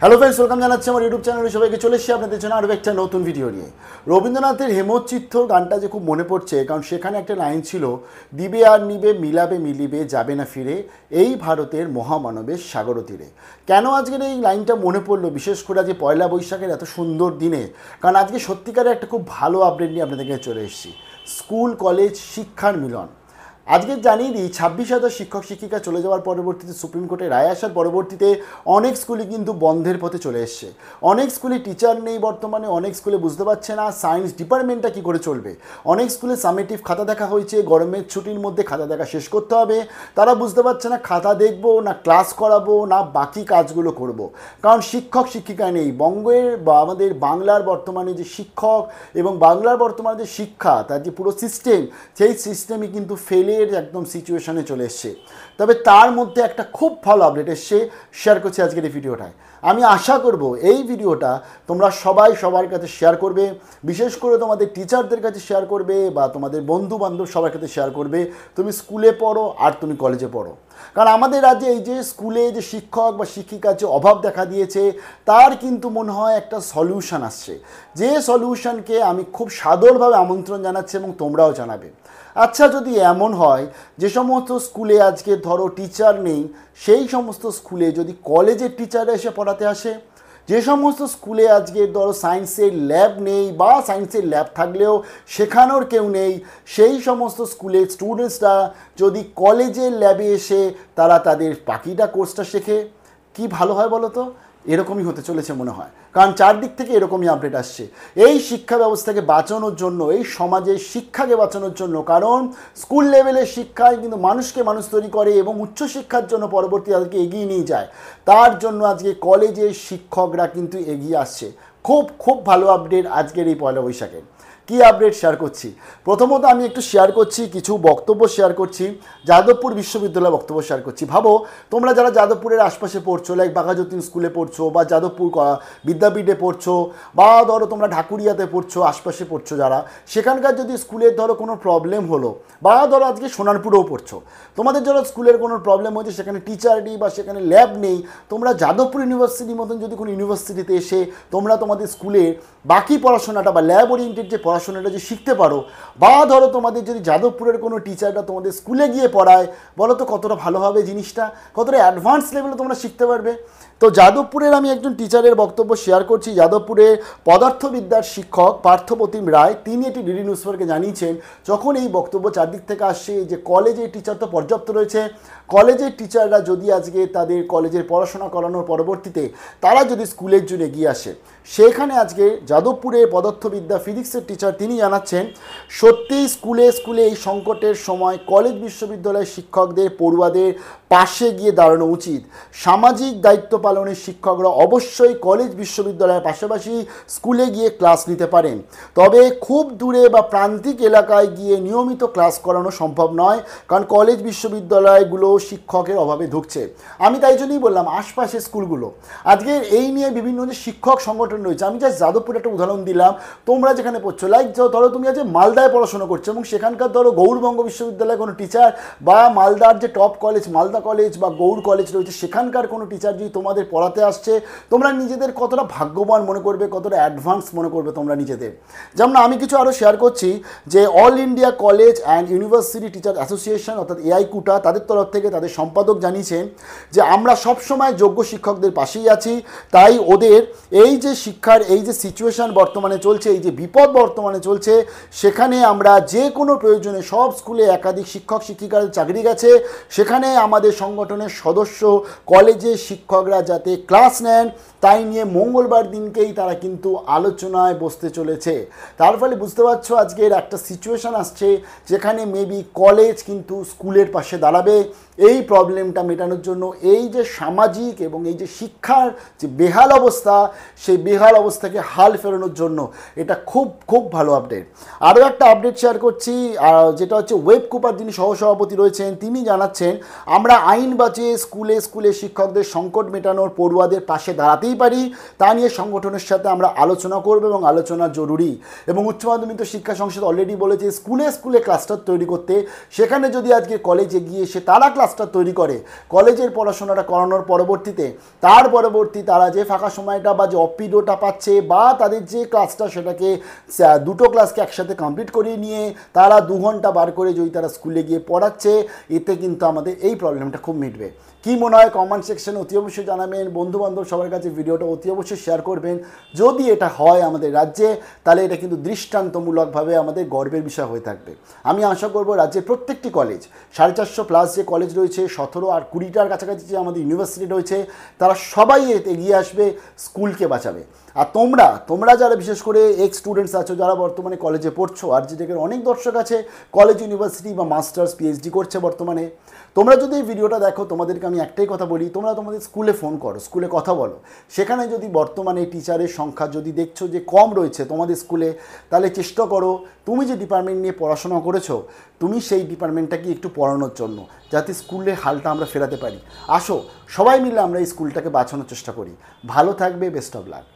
Hello friends, welcome জানাচ্ছি আমার YouTube চ্যানেলে সবাইকে। চলে এসেছি আপনাদের জন্য আরও একটা নতুন ভিডিও নিয়ে। রবীন্দ্রনাথের হেমচিত্তর গানটা যে খুব মনে পড়ছে, কারণ সেখানে একটা লাইন ছিল, দিবে আর নিবে মিলাবে মিলিবে যাবে না ফিরে এই ভারতের মহামানবের সাগর তীরে। কেন আজকের এই লাইনটা মনে পড়লো, বিশেষ করে আজকে পয়লা বৈশাখের এত সুন্দর দিনে? কারণ আজকে সত্যিকারের একটা খুব ভালো আপডেট নিয়ে আপনাদেরকে চলে এসেছি। স্কুল কলেজ শিক্ষার মিলন। আজকে জানিয়ে দিই, 26,000 শিক্ষক শিক্ষিকা চলে যাওয়ার পরবর্তীতে, সুপ্রিম কোর্টে রায় আসার পরবর্তীতে অনেক স্কুলে কিন্তু বন্ধের পথে চলে এসছে। অনেক স্কুলে টিচার নেই বর্তমানে, অনেক স্কুলে বুঝতে পারছে না সায়েন্স ডিপার্টমেন্টটা কী করে চলবে। অনেক স্কুলে সামেটিভ খাতা দেখা হয়েছে, গরমের ছুটির মধ্যে খাতা দেখা শেষ করতে হবে। তারা বুঝতে পারছে না খাতা দেখবো না ক্লাস করাবো না বাকি কাজগুলো করব। কারণ শিক্ষক শিক্ষিকা নেই। বঙ্গের বা আমাদের বাংলার বর্তমানে যে শিক্ষক এবং বাংলার বর্তমানে যে শিক্ষা, তার যে পুরো সিস্টেম, সেই সিস্টেমই কিন্তু ফেলে একদম সিচুয়েশনে চলে এসছে। তবে তার মধ্যে একটা খুব ভালো আপডেট এসছে, শেয়ার করছি আজকের এই ভিডিওটায়। আমি আশা করব এই ভিডিওটা তোমরা সবাই সবার কাছে শেয়ার করবে, বিশেষ করে তোমাদের টিচারদের কাছে শেয়ার করবে বা তোমাদের বন্ধু বান্ধব সবার কাছে শেয়ার করবে। তুমি স্কুলে পড়ো আর তুমি কলেজে পড়ো, কারণ আমাদের রাজ্যে এই যে স্কুলে যে শিক্ষক বা শিক্ষিকার যে অভাব দেখা দিয়েছে, তার কিন্তু মনে হয় একটা সলিউশন আসছে, যে সলিউশনকে আমি খুব সাদরভাবে আমন্ত্রণ জানাচ্ছি এবং তোমরাও জানাবে। আচ্ছা, যদি এমন হয় যে সমস্ত স্কুলে আজকে ধরো টিচার নেই, সেই সমস্ত স্কুলে যদি কলেজের টিচাররা এসে পড়াতে আসে, যে সমস্ত স্কুলে আজকে ধরো সায়েন্সের ল্যাব নেই বা সায়েন্সের ল্যাব থাকলেও শেখানোর কেউ নেই, সেই সমস্ত স্কুলের স্টুডেন্টসরা যদি কলেজের ল্যাবে এসে তারা তাদের বাকিটা কোর্সটা শেখে, কি ভালো হয় বলো তো? এরকমই হতে চলেছে মনে হয়, কারণ চারদিক থেকে এরকমই আপডেট আসছে। এই শিক্ষা ব্যবস্থাকে বাঁচানোর জন্য, এই সমাজের শিক্ষাকে বাঁচানোর জন্য, কারণ স্কুল লেভেলের শিক্ষায় কিন্তু মানুষকে মানুষ তৈরি করে এবং উচ্চশিক্ষার জন্য পরবর্তী তাদেরকে এগিয়ে নিয়ে যায়। তার জন্য আজকে কলেজের শিক্ষকরা কিন্তু এগিয়ে আসছে। খুব খুব ভালো আপডেট আজকের এই পয়লা বৈশাখের। কী আপডেট শেয়ার করছি? প্রথমত আমি একটু শেয়ার করছি, কিছু বক্তব্য শেয়ার করছি, যাদবপুর বিশ্ববিদ্যালয়ের বক্তব্য শেয়ার করছি। ভাবো, তোমরা যারা যাদবপুরের আশপাশে পড়ছো, লাইক বাঘাযতীন স্কুলে পড়ছো বা যাদবপুর বিদ্যাপীঠে পড়ছো বা ধরো তোমরা ঢাকুরিয়াতে পড়ছো, আশপাশে পড়ছো যারা, সেখানকার যদি স্কুলের ধরো কোনো প্রবলেম হলো, বা ধরো আজকে সোনারপুরেও পড়ছো, তোমাদের যারা স্কুলের কোনো প্রবলেম হয়েছে, সেখানে টিচার নেই বা সেখানে ল্যাব নেই, তোমরা যাদবপুর ইউনিভার্সিটির মতন যদি কোনো ইউনিভার্সিটিতে এসে তোমরা তোমাদের স্কুলে বাকি পড়াশোনাটা বা ল্যাব ওরিয়েন্টেড যে পড়াশোনাটা যে শিখতে পারো, বা ধরো তোমাদের যদি যাদবপুরের কোনো টিচারটা তোমাদের স্কুলে গিয়ে পড়ায়, বলো তো কতটা ভালো হবে জিনিসটা, কতটা অ্যাডভান্স লেভেলে তোমরা শিখতে পারবে। তো যাদবপুরের আমি একজন টিচারের বক্তব্য শেয়ার করছি। যাদবপুরের পদার্থবিদ্যার শিক্ষক পার্থপ্রতিম রায়, তিনি এটি ডিডি নিউজপেপারকে জানিয়েছেন, যখন এই বক্তব্য চারদিক থেকে আসছে যে কলেজের টিচার তো পর্যাপ্ত রয়েছে, কলেজের টিচাররা যদি আজকে তাদের কলেজের পড়াশোনা করানোর পরবর্তীতে তারা যদি স্কুলের জন্য এগিয়ে আসে, সেখানে আজকে যাদবপুরে পদার্থবিদ্যা ফিজিক্সের টিচার তিনি জানাচ্ছেন, সত্যিই স্কুলে স্কুলে এই সংকটের সময় কলেজ বিশ্ববিদ্যালয়ের শিক্ষকদের পড়ুয়াদের পাশে গিয়ে দাঁড়ানো উচিত। সামাজিক দায়িত্ব পালনের শিক্ষকরা অবশ্যই কলেজ বিশ্ববিদ্যালয়ের পাশাপাশি স্কুলে গিয়ে ক্লাস নিতে পারেন, তবে খুব দূরে বা প্রান্তিক এলাকায় গিয়ে নিয়মিত ক্লাস করানো সম্ভব নয়, কারণ কলেজ বিশ্ববিদ্যালয়গুলো শিক্ষকের অভাবে ধুঁকছে। আমি তাই জন্যই বললাম আশপাশের স্কুলগুলো আজকে এই নিয়ে বিভিন্ন যে শিক্ষক সংগঠন রয়েছে, আমি জাস্ট যাদবপুর একটা উদাহরণ দিলাম, তোমরা যেখানে পড়ছো, লাইক ধরো তুমি আজ মালদায় পড়াশোনা করছো এবং সেখানকার ধরো গৌড়বঙ্গ বিশ্ববিদ্যালয়ে কোনো টিচার বা মালদার যে টপ কলেজ মালদা কলেজ বা গৌড় কলেজ রয়েছে, সেখানকার কোনো টিচার যদি তোমাদের পড়াতে আসছে, তোমরা নিজেদের কতটা ভাগ্যবান মনে করবে, কতটা অ্যাডভান্স মনে করবে তোমরা নিজেদের। যেমন আমি কিছু আরও শেয়ার করছি যে all India college and university teacher association অর্থাৎ এআই কুটা, তাদের তরফ থেকে তাদের সম্পাদক জানিয়েছেন যে আমরা সবসময় যোগ্য শিক্ষকদের পাশেই আছি, তাই ওদের এই যে শিক্ষার এই যে সিচুয়েশান বর্তমানে চলছে, এই যে বিপদ বর্তমানে চলছে, সেখানে আমরা যে কোনো প্রয়োজনে সব স্কুলে একাধিক শিক্ষক শিক্ষিকার চাকরি গেছে, সেখানে আমাদের সংগঠনের সদস্য কলেজের শিক্ষকরা যাতে ক্লাস নেন তাই নিয়ে মঙ্গলবার দিনকেই তারা কিন্তু আলোচনায় বসতে চলেছে। তার ফলে বুঝতে পারছো আজকের একটা সিচুয়েশান আসছে যেখানে মেবি কলেজ কিন্তু স্কুলের পাশে দাঁড়াবে এই প্রবলেমটা মেটানোর জন্য। এই যে সামাজিক এবং এই যে শিক্ষার যে বেহাল অবস্থা, সেই বেহাল অবস্থাকে হাল ফেরানোর জন্য এটা খুব খুব ভালো আপডেট। আরও একটা আপডেট শেয়ার করছি, যেটা হচ্ছে ওয়েব কুপার যিনি সহসভাপতি রয়েছেন, তিনি জানাচ্ছেন আমরা আইন বাঁচিয়ে স্কুলে স্কুলে শিক্ষকদের সংকট মেটানোর পড়ুয়াদের পাশে দাঁড়াতেই পারি, তা নিয়ে সংগঠনের সাথে আমরা আলোচনা করব এবং আলোচনা জরুরি। এবং উচ্চ মাধ্যমিক শিক্ষা সংসদ অলরেডি বলেছে স্কুলে স্কুলে ক্লাস্টার তৈরি করতে, সেখানে যদি আজকে কলেজে গিয়ে এসে তারা ইনফ্রাস্ট্রাকচার তৈরি করে কলেজের পড়াশোনাটা করানোর পরবর্তীতে, তারা যে ফাঁকা সময়টা বা যে অপিরিয়ডটা পাচ্ছে বা তাদের যে ক্লাসটা সেটাকে দুটো ক্লাসকে একসাথে কমপ্লিট করিয়ে নিয়ে তারা 2 ঘন্টা বার করে যদি তারা স্কুলে গিয়ে পড়াচ্ছে, এতে কিন্তু আমাদের এই প্রবলেমটা খুব মিটবে। কী মনে হয় কমেন্ট সেকশনে অতি অবশ্যই জানাবেন। বন্ধুবান্ধব সবার কাছে ভিডিওটা অতি অবশ্যই শেয়ার করবেন। যদি এটা হয় আমাদের রাজ্যে, তাহলে এটা কিন্তু দৃষ্টান্তমূলকভাবে আমাদের গর্বের বিষয় হয়ে থাকবে। আমি আশা করব রাজ্যের প্রত্যেকটি কলেজ, 450+ যে কলেজ রয়েছে, 17 আর 20টার কাছাকাছি যে আমাদের ইউনিভার্সিটি রয়েছে, তারা সবাই এগিয়ে আসবে, স্কুলকে বাঁচাবে। আর তোমরা যারা বিশেষ করে এক্স স্টুডেন্টস আছো, যারা বর্তমানে কলেজে পড়ছো, আর যে অনেক দর্শক আছে কলেজ, ইউনিভার্সিটি বা মাস্টার্স, পিএইচডি করছে বর্তমানে, তোমরা যদি এই ভিডিওটা দেখো, তোমাদেরকে আমি একটাই কথা বলি, তোমরা তোমাদের স্কুলে ফোন করো, স্কুলে কথা বলো। সেখানে যদি বর্তমানে টিচারের সংখ্যা যদি দেখছো যে কম রয়েছে তোমাদের স্কুলে, তাহলে চেষ্টা করো তুমি যে ডিপার্টমেন্ট নিয়ে পড়াশোনা করেছো, তুমি সেই ডিপার্টমেন্টটাকে একটু পড়ানোর জন্য, যাতে স্কুলের হালটা আমরা ফেরাতে পারি। আসো সবাই মিলে আমরা এই স্কুলটাকে বাঁচানোর চেষ্টা করি। ভালো থাকবে, বেস্ট অফ লাক।